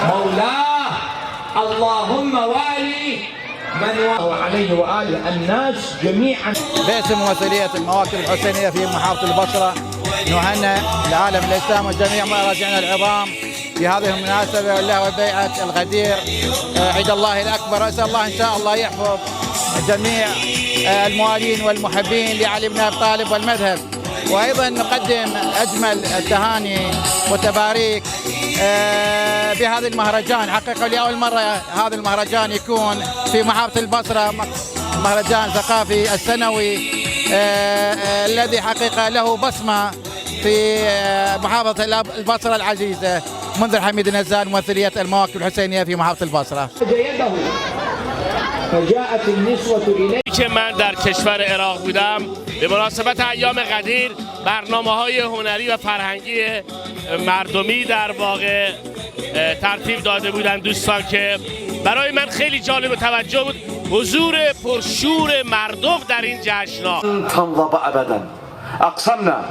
مولاه اللهم والي من وعليه وآله الناس جميعا. باسم ممثلية المواكب الحسينية في محافظة البصرة نهنئ العالم الإسلامي وجميع مراجعنا العظام في هذه المناسبة له بيعة الغدير عيد الله الأكبر. أسأل الله إن شاء الله يحفظ جميع الموالين والمحبين لعلي بن أبي طالب والمذهب، وأيضا نقدم أجمل التهاني والتباريك بهذا المهرجان. حقيقة لأول مرة هذا المهرجان يكون في محافظة البصرة، مهرجان ثقافي السنوي الذي حقيقة له بصمة في محافظة البصرة العزيزة. منذر حميد النزال ممثلية المواكب الحسينية في محافظة البصرة. فجاءت النسوة إليه. که من در کشور عراق بودم به مناسبت ایام قدیر برنامه‌های هنری و فرهنگی مردمی در واقع ترتیب داده بودند دوستان که برای من خیلی جالب و توجه بود حضور پرشور مردم در این جشن‌ها. تنضب ابدا اقسمنا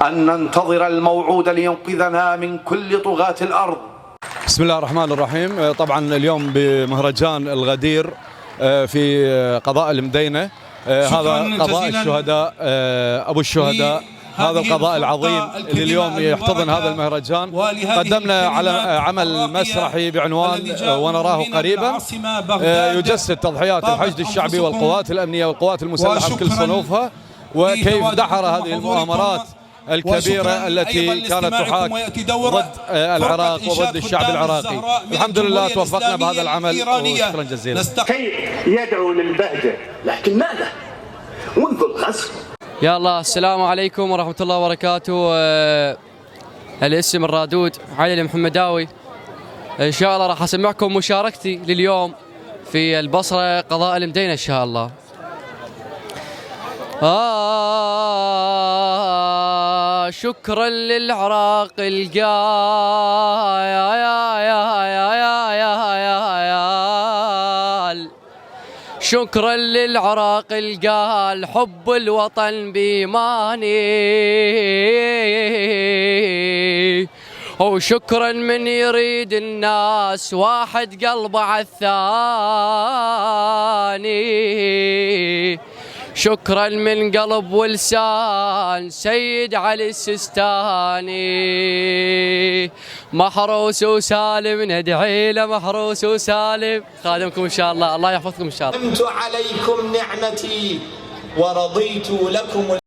ان ننتظر الموعود لينقذنا من كل طغاة الارض. بسم الله الرحمن الرحيم. طبعا اليوم بمهرجان الغدير في قضاء المدينة، هذا قضاء الشهداء أبو الشهداء، هذا القضاء العظيم اللي اليوم يحتضن هذا المهرجان. قدمنا على عمل مسرحي بعنوان ونراه قريبا يجسد تضحيات الحشد الشعبي والقوات الأمنية والقوات المسلحة بكل صنوفها، وكيف دحر هذه المؤامرات الكبيرة التي كانت تحاك ضد العراق وضد الشعب العراقي. الحمد لله توفقنا بهذا العمل وشكرا جزيلا. يدعو للبهجة لكن ماذا؟ منذ الخسف. يا الله، السلام عليكم ورحمة الله وبركاته. الاسم الرادود علي المحمداوي. إن شاء الله راح أسمعكم مشاركتي لليوم في البصرة قضاء المدينة إن شاء الله. شكرا للعراق القال، شكرا للعراق القال، حب الوطن بإيماني، وشكرا من يريد الناس واحد قلبه على الثاني. شكرا من قلب ولسان سيد علي السيستاني. محروس وسالم ندعي له، محروس وسالم. خادمكم ان شاء الله، الله يحفظكم ان شاء الله. عليكم نعمتي ورضيت لكم